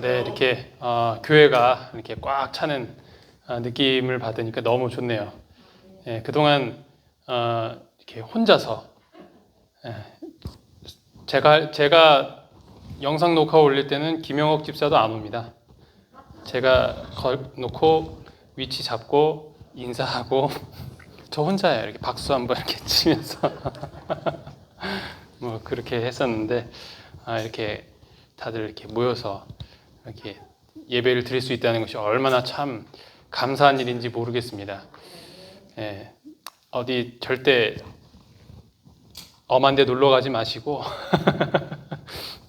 네, 이렇게 교회가 이렇게 꽉 차는 느낌을 받으니까 너무 좋네요. 예, 그동안 이렇게 혼자서 예, 제가 영상 녹화 올릴 때는 김영옥 집사도 안 옵니다. 제가 놓고 위치 잡고 인사하고 저 혼자예요. 이렇게 박수 한번 이렇게 치면서 뭐 그렇게 했었는데 이렇게 다들 이렇게 모여서 이렇게 예배를 드릴 수 있다는 것이 얼마나 참 감사한 일인지 모르겠습니다. 예, 어디 절대 엄한 데 놀러 가지 마시고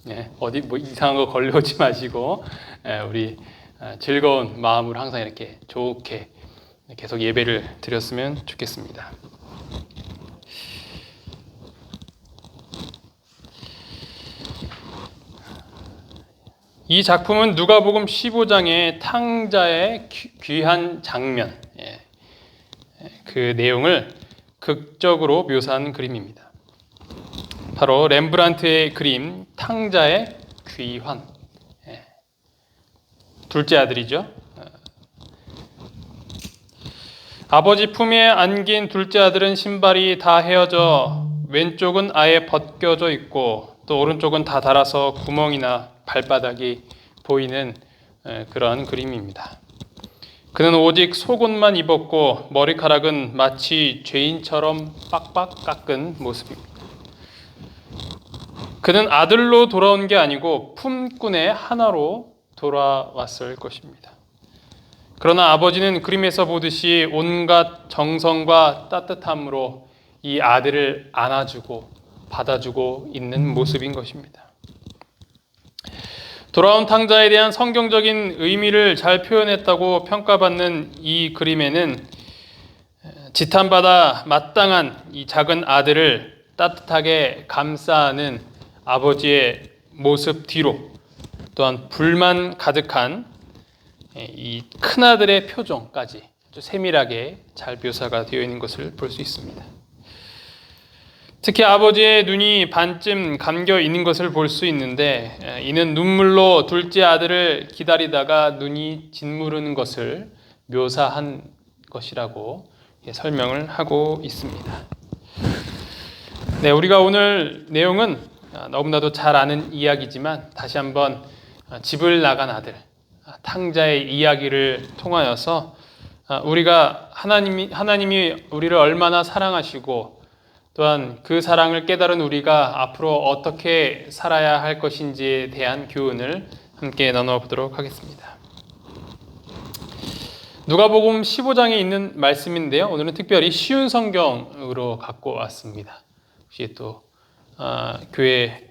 예, 어디 뭐 이상한 거 걸려오지 마시고 우리 즐거운 마음으로 항상 이렇게 좋게 계속 예배를 드렸으면 좋겠습니다. 이 작품은 누가복음 15장의 탕자의 귀한 장면, 그 내용을 극적으로 묘사한 그림입니다. 바로 렘브란트의 그림 탕자의 귀환. 둘째 아들이죠. 아버지 품에 안긴 둘째 아들은 신발이 다 헤어져 왼쪽은 아예 벗겨져 있고 또 오른쪽은 다 닳아서 구멍이나 발바닥이 보이는 그런 그림입니다. 그는 오직 속옷만 입었고 머리카락은 마치 죄인처럼 빡빡 깎은 모습입니다. 그는 아들로 돌아온 게 아니고 품꾼의 하나로 돌아왔을 것입니다. 그러나 아버지는 그림에서 보듯이 온갖 정성과 따뜻함으로 이 아들을 안아주고 받아주고 있는 모습인 것입니다. 돌아온 탕자에 대한 성경적인 의미를 잘 표현했다고 평가받는 이 그림에는 지탄받아 마땅한 이 작은 아들을 따뜻하게 감싸는 아버지의 모습 뒤로 또한 불만 가득한 이 큰아들의 표정까지 아주 세밀하게 잘 묘사가 되어 있는 것을 볼 수 있습니다. 특히 아버지의 눈이 반쯤 감겨 있는 것을 볼 수 있는데 이는 눈물로 둘째 아들을 기다리다가 눈이 짓무르는 것을 묘사한 것이라고 설명을 하고 있습니다. 네, 우리가 오늘 내용은 너무나도 잘 아는 이야기지만 다시 한번 집을 나간 아들, 탕자의 이야기를 통하여서 우리가 하나님이 우리를 얼마나 사랑하시고 또한 그 사랑을 깨달은 우리가 앞으로 어떻게 살아야 할 것인지에 대한 교훈을 함께 나눠보도록 하겠습니다. 누가복음 15장에 있는 말씀인데요. 오늘은 특별히 쉬운 성경으로 갖고 왔습니다. 혹시 또 교회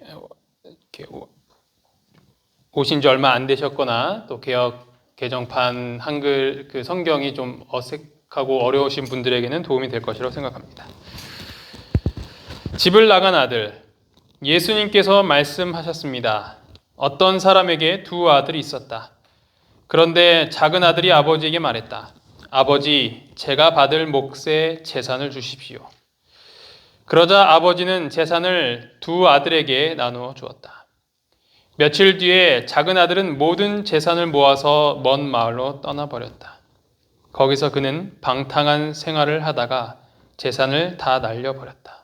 오신 지 얼마 안 되셨거나 또 개역 개정판 한글 그 성경이 좀 어색하고 어려우신 분들에게는 도움이 될 것이라고 생각합니다. 집을 나간 아들, 예수님께서 말씀하셨습니다. 어떤 사람에게 두 아들이 있었다. 그런데 작은 아들이 아버지에게 말했다. 아버지, 제가 받을 몫의 재산을 주십시오. 그러자 아버지는 재산을 두 아들에게 나누어 주었다. 며칠 뒤에 작은 아들은 모든 재산을 모아서 먼 마을로 떠나버렸다. 거기서 그는 방탕한 생활을 하다가 재산을 다 날려버렸다.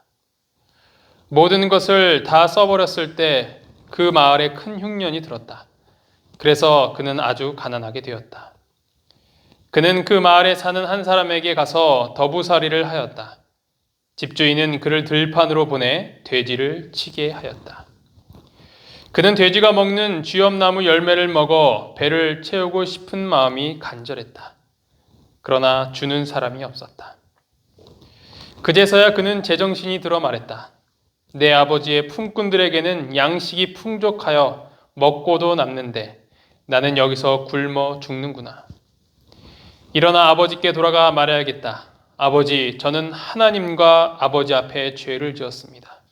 모든 것을 다 써버렸을 때 그 마을에 큰 흉년이 들었다. 그래서 그는 아주 가난하게 되었다. 그는 그 마을에 사는 한 사람에게 가서 더부살이를 하였다. 집주인은 그를 들판으로 보내 돼지를 치게 하였다. 그는 돼지가 먹는 쥐엄나무 열매를 먹어 배를 채우고 싶은 마음이 간절했다. 그러나 주는 사람이 없었다. 그제서야 그는 제정신이 들어 말했다. 내 아버지의 품꾼들에게는 양식이 풍족하여 먹고도 남는데 나는 여기서 굶어 죽는구나. 일어나 아버지께 돌아가 말해야겠다. 아버지, 저는 하나님과 아버지 앞에 죄를 지었습니다.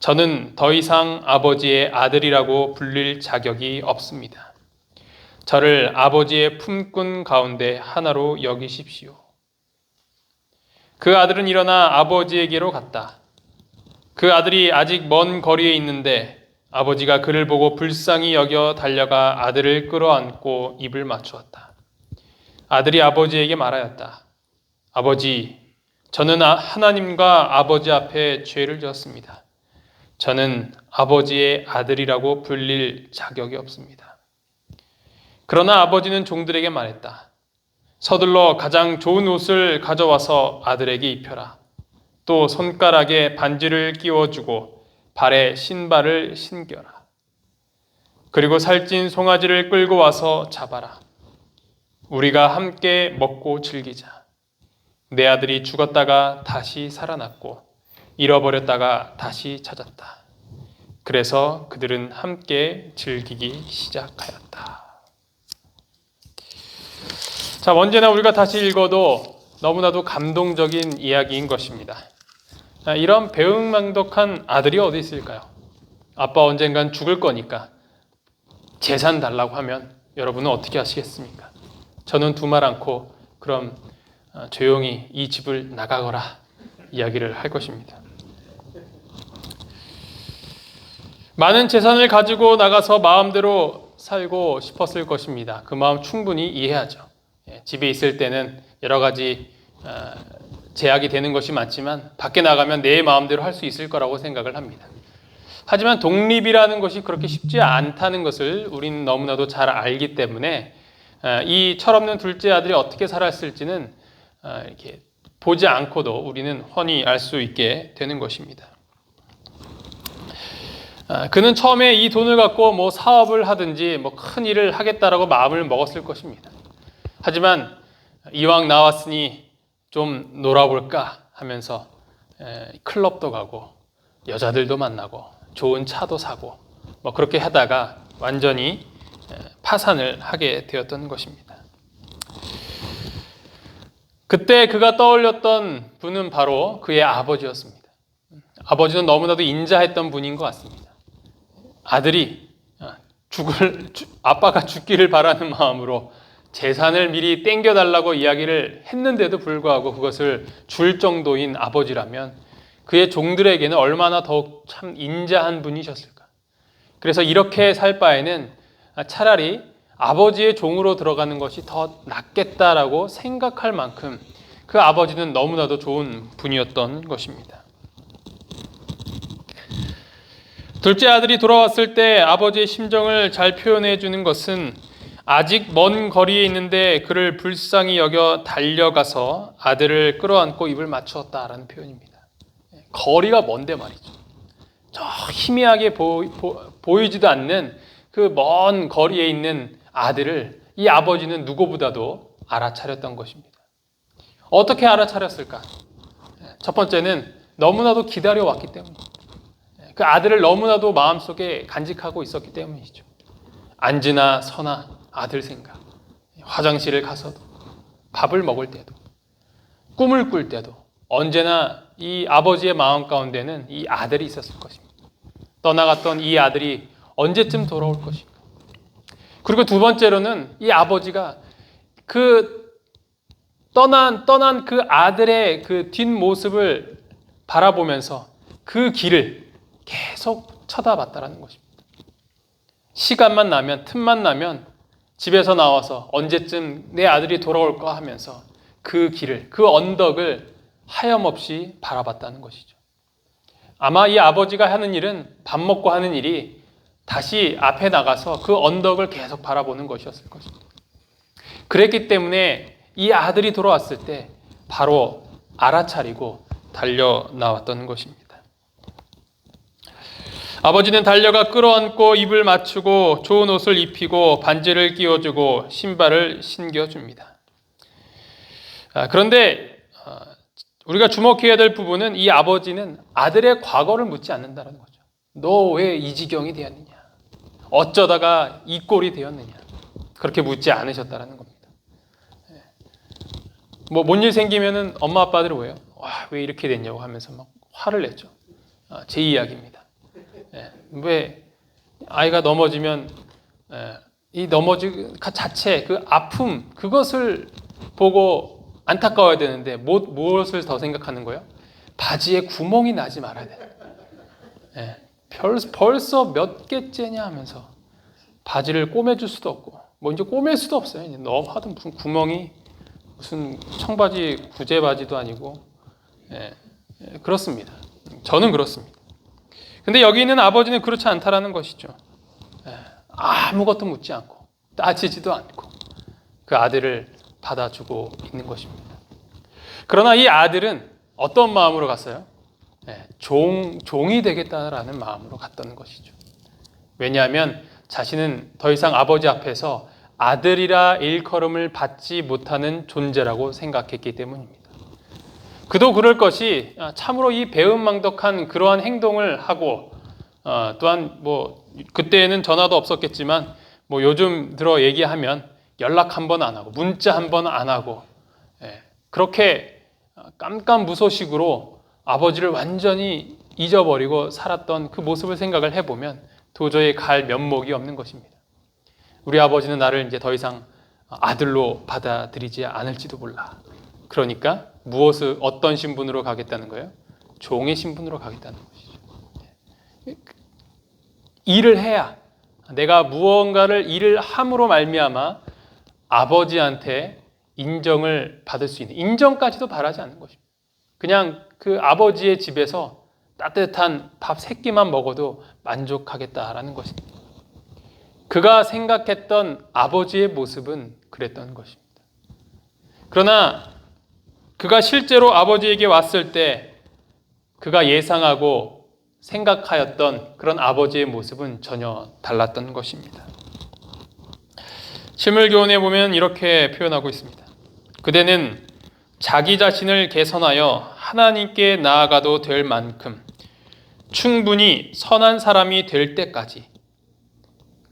저는 더 이상 아버지의 아들이라고 불릴 자격이 없습니다. 저를 아버지의 품꾼 가운데 하나로 여기십시오. 그 아들은 일어나 아버지에게로 갔다. 그 아들이 아직 먼 거리에 있는데 아버지가 그를 보고 불쌍히 여겨 달려가 아들을 끌어안고 입을 맞추었다. 아들이 아버지에게 말하였다. 아버지, 저는 하나님과 아버지 앞에 죄를 지었습니다. 저는 아버지의 아들이라고 불릴 자격이 없습니다. 그러나 아버지는 종들에게 말했다. 서둘러 가장 좋은 옷을 가져와서 아들에게 입혀라. 또 손가락에 반지를 끼워주고 발에 신발을 신겨라. 그리고 살찐 송아지를 끌고 와서 잡아라. 우리가 함께 먹고 즐기자. 내 아들이 죽었다가 다시 살아났고 잃어버렸다가 다시 찾았다. 그래서 그들은 함께 즐기기 시작하였다. 자, 언제나 우리가 다시 읽어도 너무나도 감동적인 이야기인 것입니다. 이런 배은망덕한 아들이 어디 있을까요? 아빠 언젠간 죽을 거니까 재산 달라고 하면 여러분은 어떻게 하시겠습니까? 저는 두말 않고 그럼 조용히 이 집을 나가거라 이야기를 할 것입니다. 많은 재산을 가지고 나가서 마음대로 살고 싶었을 것입니다. 그 마음 충분히 이해하죠. 집에 있을 때는 여러 가지 제약이 되는 것이 많지만 밖에 나가면 내 마음대로 할 수 있을 거라고 생각을 합니다. 하지만 독립이라는 것이 그렇게 쉽지 않다는 것을 우리는 너무나도 잘 알기 때문에 이 철없는 둘째 아들이 어떻게 살았을지는 이렇게 보지 않고도 우리는 훤히 알 수 있게 되는 것입니다. 그는 처음에 이 돈을 갖고 뭐 사업을 하든지 뭐 큰 일을 하겠다라고 마음을 먹었을 것입니다. 하지만 이왕 나왔으니 좀 놀아볼까 하면서 클럽도 가고 여자들도 만나고 좋은 차도 사고 뭐 그렇게 하다가 완전히 파산을 하게 되었던 것입니다. 그때 그가 떠올렸던 분은 바로 그의 아버지였습니다. 아버지는 너무나도 인자했던 분인 것 같습니다. 아들이 아빠가 죽기를 바라는 마음으로 재산을 미리 땡겨달라고 이야기를 했는데도 불구하고 그것을 줄 정도인 아버지라면 그의 종들에게는 얼마나 더욱 참 인자한 분이셨을까. 그래서 이렇게 살 바에는 차라리 아버지의 종으로 들어가는 것이 더 낫겠다라고 생각할 만큼 그 아버지는 너무나도 좋은 분이었던 것입니다. 둘째 아들이 돌아왔을 때 아버지의 심정을 잘 표현해 주는 것은 아직 먼 거리에 있는데 그를 불쌍히 여겨 달려가서 아들을 끌어안고 입을 맞추었다라는 표현입니다. 거리가 먼데 말이죠. 저 희미하게 보이지도 않는 그 먼 거리에 있는 아들을 이 아버지는 누구보다도 알아차렸던 것입니다. 어떻게 알아차렸을까? 첫 번째는 너무나도 기다려왔기 때문입니다. 그 아들을 너무나도 마음속에 간직하고 있었기 때문이죠. 앉으나 서나 아들 생각, 화장실을 가서도, 밥을 먹을 때도, 꿈을 꿀 때도 언제나 이 아버지의 마음 가운데는 이 아들이 있었을 것입니다. 떠나갔던 이 아들이 언제쯤 돌아올 것인가. 그리고 두 번째로는 이 아버지가 그 떠난 그 아들의 그 뒷모습을 바라보면서 그 길을 계속 쳐다봤다라는 것입니다. 시간만 나면, 틈만 나면 집에서 나와서 언제쯤 내 아들이 돌아올까 하면서 그 길을, 그 언덕을 하염없이 바라봤다는 것이죠. 아마 이 아버지가 하는 일은 밥 먹고 하는 일이 다시 앞에 나가서 그 언덕을 계속 바라보는 것이었을 것입니다. 그랬기 때문에 이 아들이 돌아왔을 때 바로 알아차리고 달려 나왔던 것입니다. 아버지는 달려가 끌어안고 입을 맞추고 좋은 옷을 입히고 반지를 끼워주고 신발을 신겨줍니다. 그런데 우리가 주목해야 될 부분은 이 아버지는 아들의 과거를 묻지 않는다는 거죠. 너 왜 이 지경이 되었느냐? 어쩌다가 이 꼴이 되었느냐? 그렇게 묻지 않으셨다는 겁니다. 뭐 뭔 일 생기면은 엄마 아빠들은 왜요? 와, 왜 이렇게 됐냐고 하면서 막 화를 냈죠. 제 이야기입니다. 왜 아이가 넘어지면 이 넘어지 자체 그 아픔 그것을 보고 안타까워야 되는데 무엇을 더 생각하는 거예요? 바지에 구멍이 나지 말아야 돼. 벌써 몇 개째냐 하면서 바지를 꼬매줄 수도 없고 뭐 이제 꼬맬 수도 없어요. 이제 너무 하도 무슨 구멍이 무슨 청바지 구제 바지도 아니고 그렇습니다. 저는 그렇습니다. 근데 여기 있는 아버지는 그렇지 않다라는 것이죠. 아무것도 묻지 않고 따지지도 않고 그 아들을 받아주고 있는 것입니다. 그러나 이 아들은 어떤 마음으로 갔어요? 종이 되겠다라는 마음으로 갔다는 것이죠. 왜냐하면 자신은 더 이상 아버지 앞에서 아들이라 일컬음을 받지 못하는 존재라고 생각했기 때문입니다. 그도 그럴 것이 참으로 이 배은망덕한 그러한 행동을 하고 또한 뭐 그때는 전화도 없었겠지만 뭐 요즘 들어 얘기하면 연락 한 번 안 하고 문자 한 번 안 하고 그렇게 깜깜무소식으로 아버지를 완전히 잊어버리고 살았던 그 모습을 생각을 해보면 도저히 갈 면목이 없는 것입니다. 우리 아버지는 나를 이제 더 이상 아들로 받아들이지 않을지도 몰라. 그러니까 어떤 신분으로 가겠다는 거예요? 종의 신분으로 가겠다는 것이죠. 일을 해야 내가 무언가를 일을 함으로 말미암아 아버지한테 인정을 받을 수 있는 인정까지도 바라지 않는 것입니다. 그냥 그 아버지의 집에서 따뜻한 밥 3끼만 먹어도 만족하겠다라는 것입니다. 그가 생각했던 아버지의 모습은 그랬던 것입니다. 그러나 그가 실제로 아버지에게 왔을 때 그가 예상하고 생각하였던 그런 아버지의 모습은 전혀 달랐던 것입니다. 실물교훈에 보면 이렇게 표현하고 있습니다. 그대는 자기 자신을 개선하여 하나님께 나아가도 될 만큼 충분히 선한 사람이 될 때까지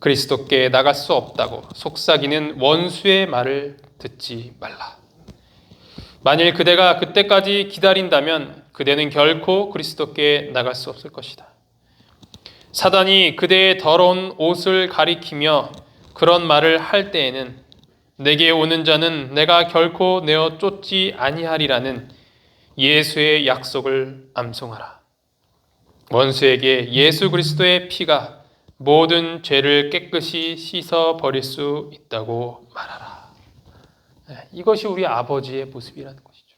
그리스도께 나갈 수 없다고 속삭이는 원수의 말을 듣지 말라. 만일 그대가 그때까지 기다린다면 그대는 결코 그리스도께 나갈 수 없을 것이다. 사단이 그대의 더러운 옷을 가리키며 그런 말을 할 때에는 내게 오는 자는 내가 결코 내어 쫓지 아니하리라는 예수의 약속을 암송하라. 원수에게 예수 그리스도의 피가 모든 죄를 깨끗이 씻어 버릴 수 있다고 말하라. 이것이 우리 아버지의 모습이라는 것이죠.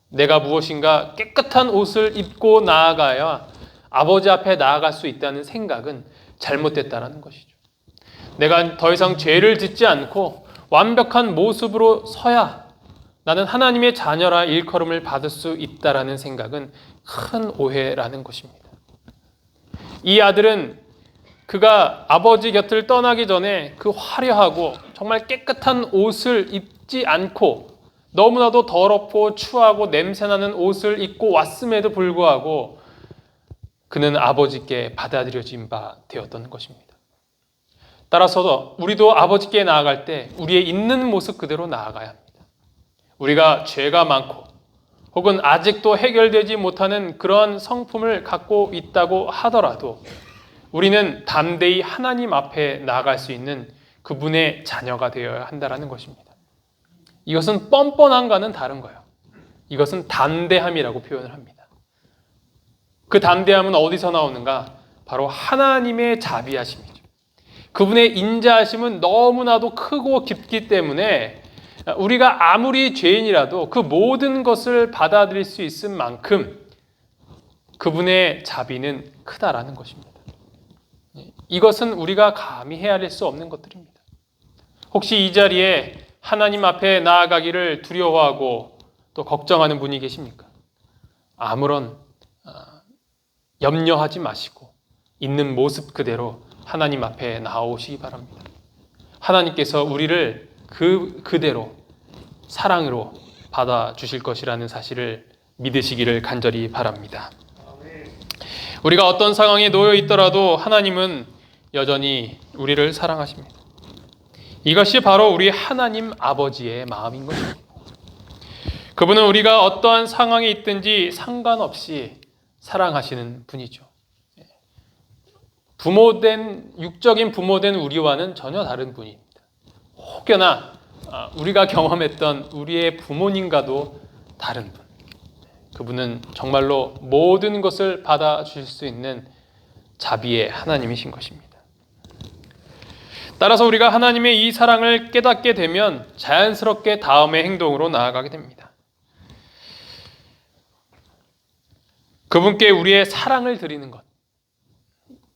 내가 무엇인가 깨끗한 옷을 입고 나아가야 아버지 앞에 나아갈 수 있다는 생각은 잘못됐다는 것이죠. 내가 더 이상 죄를 짓지 않고 완벽한 모습으로 서야 나는 하나님의 자녀라 일컬음을 받을 수 있다라는 생각은 큰 오해라는 것입니다. 이 아들은 그가 아버지 곁을 떠나기 전에 그 화려하고 정말 깨끗한 옷을 입지 않고 너무나도 더럽고 추하고 냄새나는 옷을 입고 왔음에도 불구하고 그는 아버지께 받아들여진 바 되었던 것입니다. 따라서 우리도 아버지께 나아갈 때 우리의 있는 모습 그대로 나아가야 합니다. 우리가 죄가 많고 혹은 아직도 해결되지 못하는 그런 성품을 갖고 있다고 하더라도 우리는 담대히 하나님 앞에 나아갈 수 있는 그분의 자녀가 되어야 한다는 것입니다. 이것은 뻔뻔함과는 다른 거예요. 이것은 담대함이라고 표현을 합니다. 그 담대함은 어디서 나오는가? 바로 하나님의 자비하심이죠. 그분의 인자하심은 너무나도 크고 깊기 때문에 우리가 아무리 죄인이라도 그 모든 것을 받아들일 수 있을 만큼 그분의 자비는 크다라는 것입니다. 이것은 우리가 감히 헤아릴 수 없는 것들입니다. 혹시 이 자리에 하나님 앞에 나아가기를 두려워하고 또 걱정하는 분이 계십니까? 아무런 염려하지 마시고 있는 모습 그대로 하나님 앞에 나오시기 바랍니다. 하나님께서 우리를 그대로 사랑으로 받아주실 것이라는 사실을 믿으시기를 간절히 바랍니다. 우리가 어떤 상황에 놓여 있더라도 하나님은 여전히 우리를 사랑하십니다. 이것이 바로 우리 하나님 아버지의 마음인 것입니다. 그분은 우리가 어떠한 상황에 있든지 상관없이 사랑하시는 분이죠. 육적인 부모된 우리와는 전혀 다른 분입니다. 혹여나 우리가 경험했던 우리의 부모님과도 다른 분. 그분은 정말로 모든 것을 받아주실 수 있는 자비의 하나님이신 것입니다. 따라서 우리가 하나님의 이 사랑을 깨닫게 되면 자연스럽게 다음의 행동으로 나아가게 됩니다. 그분께 우리의 사랑을 드리는 것.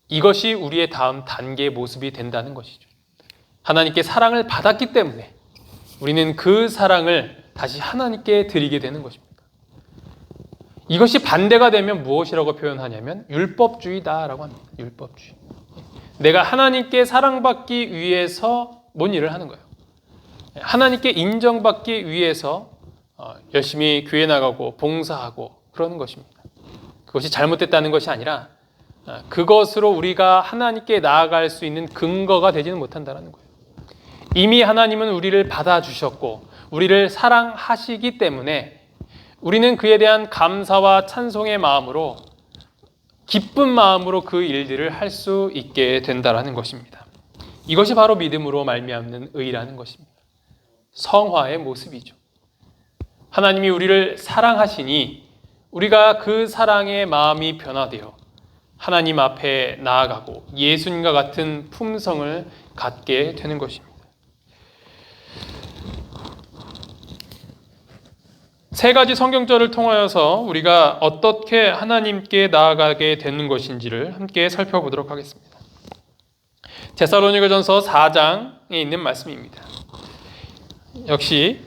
이것이 우리의 다음 단계의 모습이 된다는 것이죠. 하나님께 사랑을 받았기 때문에 우리는 그 사랑을 다시 하나님께 드리게 되는 것입니다. 이것이 반대가 되면 무엇이라고 표현하냐면 율법주의다라고 합니다. 율법주의. 내가 하나님께 사랑받기 위해서 뭔 일을 하는 거예요. 하나님께 인정받기 위해서 열심히 교회 나가고 봉사하고 그러는 것입니다. 그것이 잘못됐다는 것이 아니라 그것으로 우리가 하나님께 나아갈 수 있는 근거가 되지는 못한다는 거예요. 이미 하나님은 우리를 받아주셨고 우리를 사랑하시기 때문에 우리는 그에 대한 감사와 찬송의 마음으로 기쁜 마음으로 그 일들을 할 수 있게 된다는 것입니다. 이것이 바로 믿음으로 말미암는 의라는 것입니다. 성화의 모습이죠. 하나님이 우리를 사랑하시니 우리가 그 사랑의 마음이 변화되어 하나님 앞에 나아가고 예수님과 같은 품성을 갖게 되는 것입니다. 세 가지 성경절을 통하여서 우리가 어떻게 하나님께 나아가게 되는 것인지를 함께 살펴보도록 하겠습니다. 데살로니가전서 4장에 있는 말씀입니다. 역시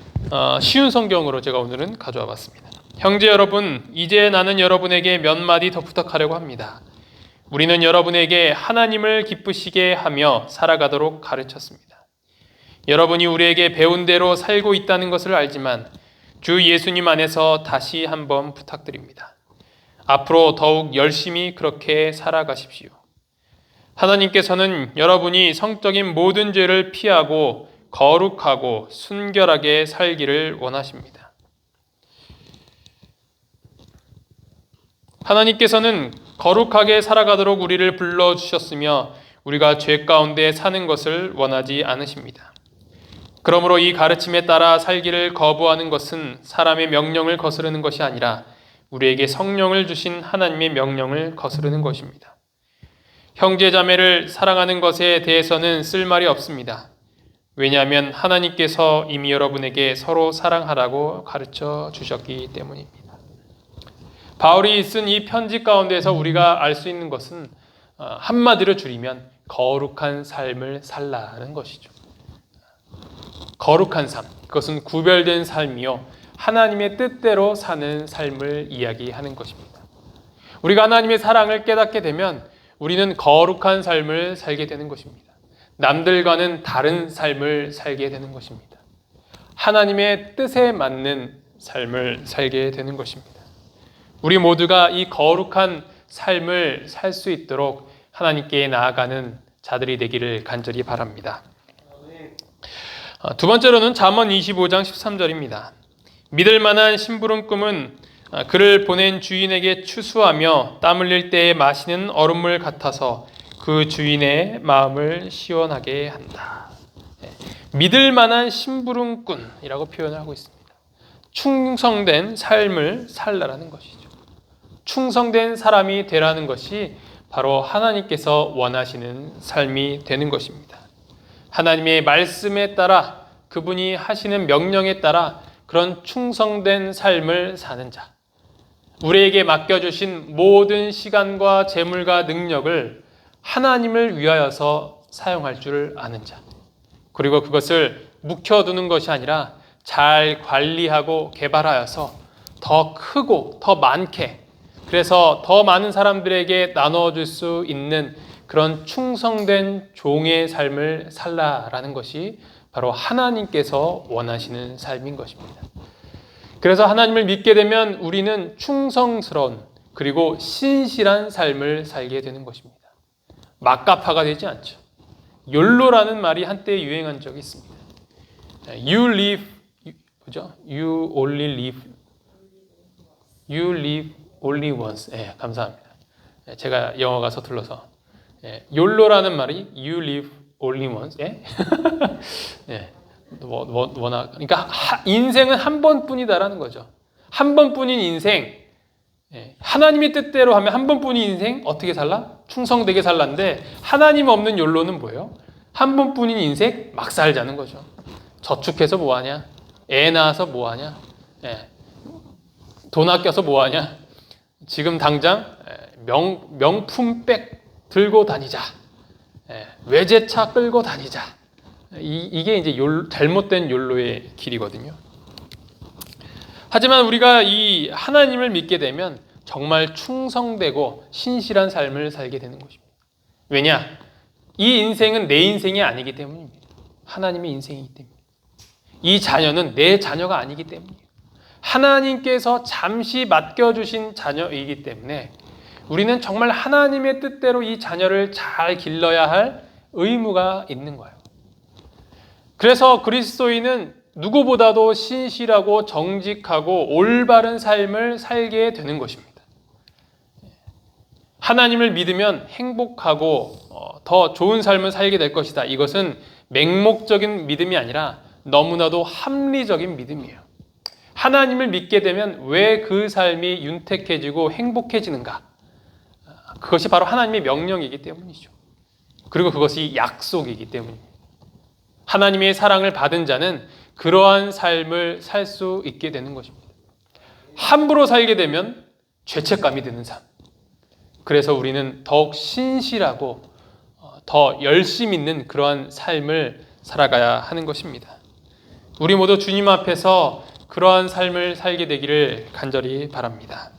쉬운 성경으로 제가 오늘은 가져와 봤습니다. 형제 여러분, 이제 나는 여러분에게 몇 마디 더 부탁하려고 합니다. 우리는 여러분에게 하나님을 기쁘시게 하며 살아가도록 가르쳤습니다. 여러분이 우리에게 배운 대로 살고 있다는 것을 알지만 주 예수님 안에서 다시 한번 부탁드립니다. 앞으로 더욱 열심히 그렇게 살아가십시오. 하나님께서는 여러분이 성적인 모든 죄를 피하고 거룩하고 순결하게 살기를 원하십니다. 하나님께서는 거룩하게 살아가도록 우리를 불러주셨으며 우리가 죄 가운데 사는 것을 원하지 않으십니다. 그러므로 이 가르침에 따라 살기를 거부하는 것은 사람의 명령을 거스르는 것이 아니라 우리에게 성령을 주신 하나님의 명령을 거스르는 것입니다. 형제 자매를 사랑하는 것에 대해서는 쓸 말이 없습니다. 왜냐하면 하나님께서 이미 여러분에게 서로 사랑하라고 가르쳐 주셨기 때문입니다. 바울이 쓴 이 편지 가운데서 우리가 알 수 있는 것은 한마디로 줄이면 거룩한 삶을 살라는 것이죠. 거룩한 삶, 그것은 구별된 삶이요 하나님의 뜻대로 사는 삶을 이야기하는 것입니다. 우리가 하나님의 사랑을 깨닫게 되면 우리는 거룩한 삶을 살게 되는 것입니다. 남들과는 다른 삶을 살게 되는 것입니다. 하나님의 뜻에 맞는 삶을 살게 되는 것입니다. 우리 모두가 이 거룩한 삶을 살 수 있도록 하나님께 나아가는 자들이 되기를 간절히 바랍니다. 두 번째로는 잠언 25장 13절입니다. 믿을 만한 심부름 꿈은 그를 보낸 주인에게 추수하며 땀 흘릴 때에 마시는 얼음물 같아서 그 주인의 마음을 시원하게 한다. 믿을 만한 심부름꾼이라고 표현하고 있습니다. 충성된 삶을 살라라는 것이죠. 충성된 사람이 되라는 것이 바로 하나님께서 원하시는 삶이 되는 것입니다. 하나님의 말씀에 따라 그분이 하시는 명령에 따라 그런 충성된 삶을 사는 자, 우리에게 맡겨주신 모든 시간과 재물과 능력을 하나님을 위하여서 사용할 줄 아는 자, 그리고 그것을 묵혀두는 것이 아니라 잘 관리하고 개발하여서 더 크고 더 많게, 그래서 더 많은 사람들에게 나눠줄 수 있는 그런 충성된 종의 삶을 살라라는 것이 바로 하나님께서 원하시는 삶인 것입니다. 그래서 하나님을 믿게 되면 우리는 충성스러운 그리고 신실한 삶을 살게 되는 것입니다. 막가파가 되지 않죠. 욜로라는 말이 한때 유행한 적이 있습니다. You live, 뭐죠? You only live. You live only once. 예, 감사합니다. 제가 영어가 서툴러서. 욜로라는 말이 You live only once. 예? 예. 그러니까 인생은 한 번뿐이다라는 거죠. 한 번뿐인 인생, 하나님의 뜻대로 하면 한 번뿐인 인생 어떻게 살라? 충성되게 살란데 하나님 없는 욜로는 뭐예요? 한 번뿐인 인생 막 살자는 거죠. 저축해서 뭐하냐? 애 낳아서 뭐하냐? 돈 아껴서 뭐하냐? 지금 당장 명품백 들고 다니자. 외제차 끌고 다니자. 이게 이제 잘못된 욜로의 길이거든요. 하지만 우리가 이 하나님을 믿게 되면 정말 충성되고 신실한 삶을 살게 되는 것입니다. 왜냐? 이 인생은 내 인생이 아니기 때문입니다. 하나님의 인생이기 때문입니다. 이 자녀는 내 자녀가 아니기 때문이에요. 하나님께서 잠시 맡겨주신 자녀이기 때문에 우리는 정말 하나님의 뜻대로 이 자녀를 잘 길러야 할 의무가 있는 거예요. 그래서 그리스도인은 누구보다도 신실하고 정직하고 올바른 삶을 살게 되는 것입니다. 하나님을 믿으면 행복하고 더 좋은 삶을 살게 될 것이다. 이것은 맹목적인 믿음이 아니라 너무나도 합리적인 믿음이에요. 하나님을 믿게 되면 왜 그 삶이 윤택해지고 행복해지는가? 그것이 바로 하나님의 명령이기 때문이죠. 그리고 그것이 약속이기 때문입니다. 하나님의 사랑을 받은 자는 그러한 삶을 살 수 있게 되는 것입니다. 함부로 살게 되면 죄책감이 드는 삶. 그래서 우리는 더욱 신실하고 더 열심 있는 그러한 삶을 살아가야 하는 것입니다. 우리 모두 주님 앞에서 그러한 삶을 살게 되기를 간절히 바랍니다.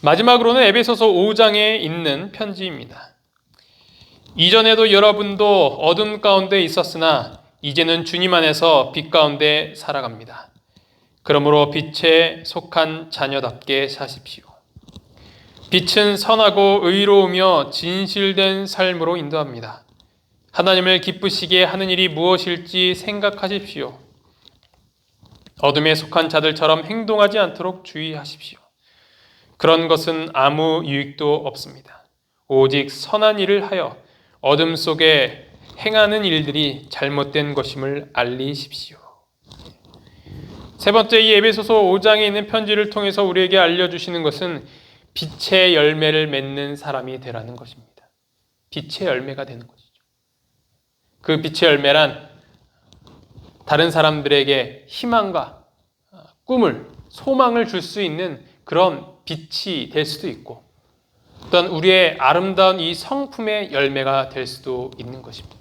마지막으로는 에베소서 5장에 있는 편지입니다. 이전에도 여러분도 어둠 가운데 있었으나 이제는 주님 안에서 빛 가운데 살아갑니다. 그러므로 빛에 속한 자녀답게 사십시오. 빛은 선하고 의로우며 진실된 삶으로 인도합니다. 하나님을 기쁘시게 하는 일이 무엇일지 생각하십시오. 어둠에 속한 자들처럼 행동하지 않도록 주의하십시오. 그런 것은 아무 유익도 없습니다. 오직 선한 일을 하여 어둠 속에 행하는 일들이 잘못된 것임을 알리십시오. 세 번째, 이 에베소서 5장에 있는 편지를 통해서 우리에게 알려주시는 것은 빛의 열매를 맺는 사람이 되라는 것입니다. 빛의 열매가 되는 것이죠. 그 빛의 열매란 다른 사람들에게 희망과 꿈을, 소망을 줄 수 있는 그런 빛이 될 수도 있고 어떤 우리의 아름다운 이 성품의 열매가 될 수도 있는 것입니다.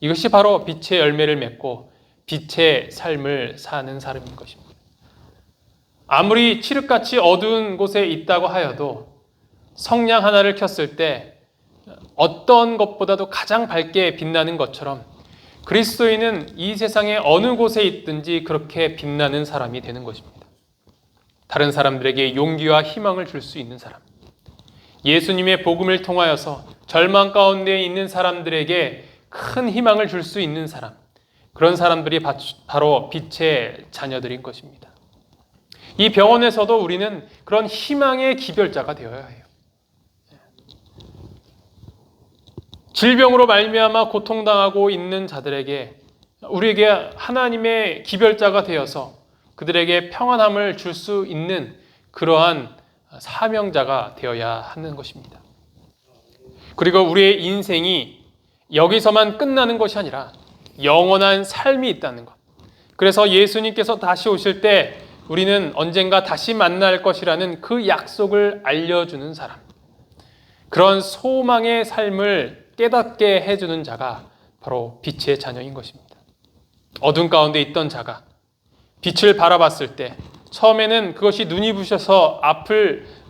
이것이 바로 빛의 열매를 맺고 빛의 삶을 사는 사람인 것입니다. 아무리 칠흑같이 어두운 곳에 있다고 하여도 성냥 하나를 켰을 때 어떤 것보다도 가장 밝게 빛나는 것처럼 그리스도인은 이 세상의 어느 곳에 있든지 그렇게 빛나는 사람이 되는 것입니다. 다른 사람들에게 용기와 희망을 줄 수 있는 사람, 예수님의 복음을 통하여서 절망 가운데 있는 사람들에게 큰 희망을 줄 수 있는 사람, 그런 사람들이 바로 빛의 자녀들인 것입니다. 이 병원에서도 우리는 그런 희망의 기별자가 되어야 해요. 질병으로 말미암아 고통당하고 있는 자들에게 우리에게 하나님의 기별자가 되어서 그들에게 평안함을 줄 수 있는 그러한 사명자가 되어야 하는 것입니다. 그리고 우리의 인생이 여기서만 끝나는 것이 아니라 영원한 삶이 있다는 것. 그래서 예수님께서 다시 오실 때 우리는 언젠가 다시 만날 것이라는 그 약속을 알려주는 사람. 그런 소망의 삶을 깨닫게 해주는 자가 바로 빛의 자녀인 것입니다. 어둠 가운데 있던 자가 빛을 바라봤을 때 처음에는 그것이 눈이 부셔서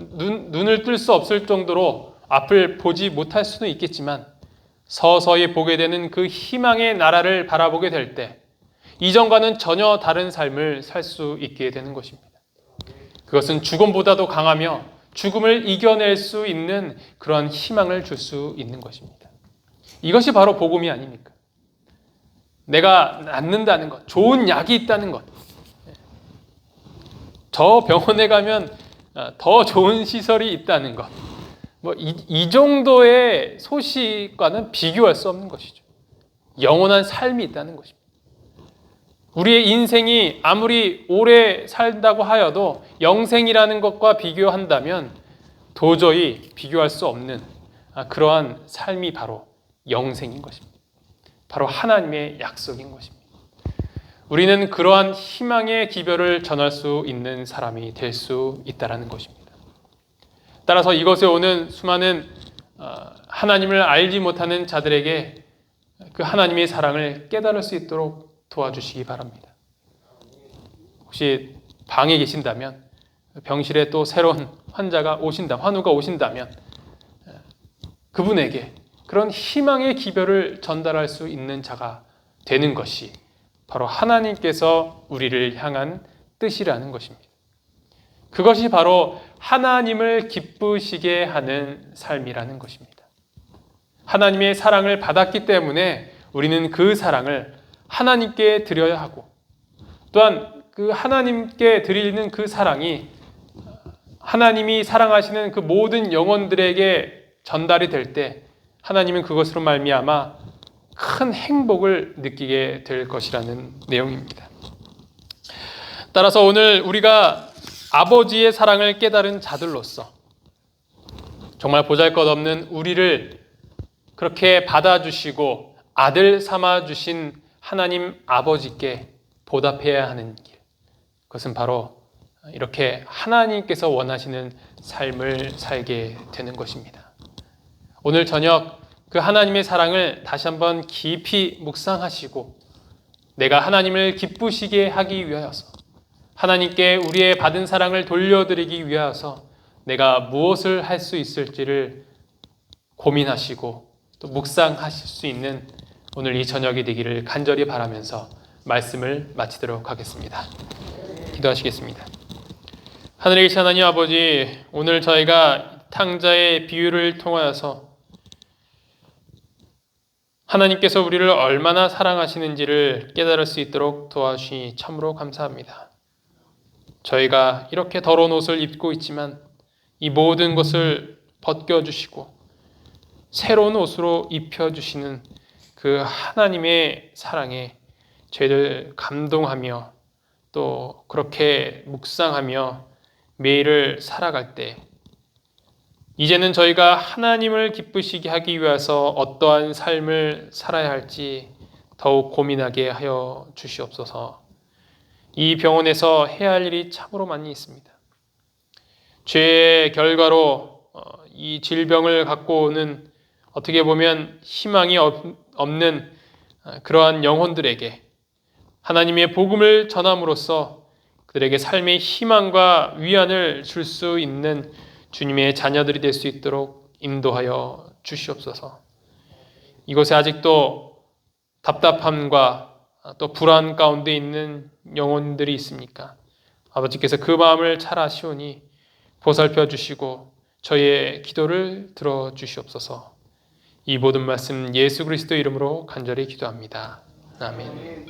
눈을 뜰 수 없을 정도로 앞을 보지 못할 수는 있겠지만 서서히 보게 되는 그 희망의 나라를 바라보게 될 때 이전과는 전혀 다른 삶을 살 수 있게 되는 것입니다. 그것은 죽음보다도 강하며 죽음을 이겨낼 수 있는 그런 희망을 줄 수 있는 것입니다. 이것이 바로 복음이 아닙니까? 내가 낫는다는 것, 좋은 약이 있다는 것, 저 병원에 가면 더 좋은 시설이 있다는 것, 이 정도의 소식과는 비교할 수 없는 것이죠. 영원한 삶이 있다는 것입니다. 우리의 인생이 아무리 오래 살다고 하여도 영생이라는 것과 비교한다면 도저히 비교할 수 없는 그러한 삶이 바로 영생인 것입니다. 바로 하나님의 약속인 것입니다. 우리는 그러한 희망의 기별을 전할 수 있는 사람이 될 수 있다는 것입니다. 따라서 이것에 오는 수많은 하나님을 알지 못하는 자들에게 그 하나님의 사랑을 깨달을 수 있도록 도와주시기 바랍니다. 혹시 방에 계신다면, 병실에 또 새로운 환우가 오신다면 그분에게 그런 희망의 기별을 전달할 수 있는 자가 되는 것이 바로 하나님께서 우리를 향한 뜻이라는 것입니다. 그것이 바로 하나님을 기쁘시게 하는 삶이라는 것입니다. 하나님의 사랑을 받았기 때문에 우리는 그 사랑을 하나님께 드려야 하고, 또한 그 하나님께 드리는 그 사랑이 하나님이 사랑하시는 그 모든 영혼들에게 전달이 될 때 하나님은 그것으로 말미암아 큰 행복을 느끼게 될 것이라는 내용입니다. 따라서 오늘 우리가 아버지의 사랑을 깨달은 자들로서 정말 보잘것없는 우리를 그렇게 받아주시고 아들 삼아주신 하나님 아버지께 보답해야 하는 길, 그것은 바로 이렇게 하나님께서 원하시는 삶을 살게 되는 것입니다. 오늘 저녁 그 하나님의 사랑을 다시 한번 깊이 묵상하시고 내가 하나님을 기쁘시게 하기 위하여서, 하나님께 우리의 받은 사랑을 돌려드리기 위하여서 내가 무엇을 할 수 있을지를 고민하시고 또 묵상하실 수 있는 오늘 이 저녁이 되기를 간절히 바라면서 말씀을 마치도록 하겠습니다. 기도하시겠습니다. 하늘에 계신 하나님 아버지, 오늘 저희가 탕자의 비유를 통하여서 하나님께서 우리를 얼마나 사랑하시는지를 깨달을 수 있도록 도와주시니 참으로 감사합니다. 저희가 이렇게 더러운 옷을 입고 있지만 이 모든 것을 벗겨주시고 새로운 옷으로 입혀주시는 그 하나님의 사랑에 저희들 감동하며 또 그렇게 묵상하며 매일을 살아갈 때 이제는 저희가 하나님을 기쁘시게 하기 위해서 어떠한 삶을 살아야 할지 더욱 고민하게 하여 주시옵소서. 이 병원에서 해야 할 일이 참으로 많이 있습니다. 죄의 결과로 이 질병을 갖고 오는 어떻게 보면 희망이 없는 그러한 영혼들에게 하나님의 복음을 전함으로써 그들에게 삶의 희망과 위안을 줄 수 있는 주님의 자녀들이 될 수 있도록 인도하여 주시옵소서. 이곳에 아직도 답답함과 또 불안 가운데 있는 영혼들이 있습니까? 아버지께서 그 마음을 잘 아시오니 보살펴 주시고 저희의 기도를 들어 주시옵소서. 이 모든 말씀 예수 그리스도 이름으로 간절히 기도합니다. 아멘.